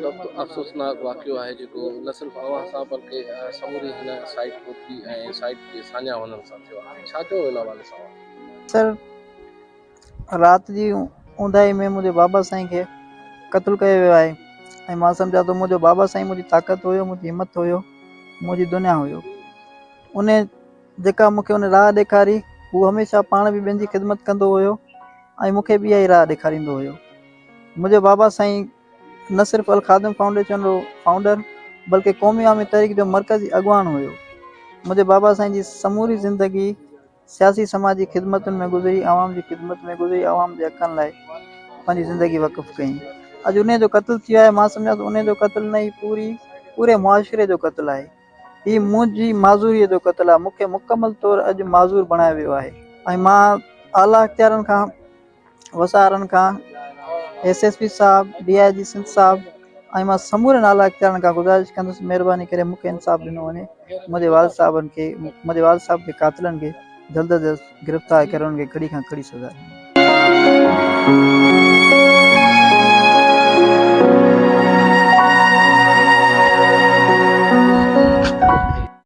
सख़्तु अफ़सोसनाक वाक़ियो आहे जेको न सिर्फ़ु अव्हां सां बल्कि समूरी हिन साइट पूर्ति ऐं साइट जे साञा वञण सां थियो आहे। छा थियो हिन हवाले सां? सर, रात जी ऊंदाही में मुंहिंजे बाबा साईं खे क़त्ल कयो वियो आहे ऐं मां सम्झां थो मुंहिंजो बाबा साईं मुंहिंजी ताक़त हुयो, मुंहिंजी हिमत हुयो, मुंहिंजी दुनिया हुयो। उन जेका मूंखे उन राह ॾेखारी, हू हमेशह पाण बि ॿियनि जी ख़िदमत कंदो हुयो ऐं मूंखे बि इहा ई राह ॾेखारींदो हुयो। मुंहिंजो बाबा साईं न सिर्फ़ु अल ख़ादिम फाउंडेशन जो फाउंडर बल्कि क़ौमी आवामी तहरीक जो मरकज़ी अॻवान हुयो। मुंहिंजे बाबा साईं जी समूरी ज़िंदगी सियासी समाजी ख़िदमतुनि में गुज़री, आवाम जी ख़िदमत में गुज़री, आवाम जे हक़नि लाइ पंहिंजी ज़िंदगी वक़फ़ कई। अॼु उन जो क़त्ल थियो आहे, मां सम्झां थो उन जो क़त्ल न ई पूरे मुआशिरे जो क़त्ल आहे। हीउ मुंहिंजी माज़ूरीअ जो क़त्ल आहे। मूंखे मुकमल तौरु अॼु माज़ूर बणायो वियो आहे ऐं मां आला इख़्तियारनि खां, वसारनि खां, SSP साहब, DIG सिंध साहब ऐं मां समूरनि आला इख़्तियारनि खां गुज़ारिश कंदुसि, महिरबानी करे मूंखे इंसाफ़ ॾिनो वञे। मुंहिंजे वालिद साहब खे कातिलनि खे जल्द अज जल्द गिरफ़्तार करे उन्हनि खे कड़ी खां कड़ी सज़ा ॾिनी।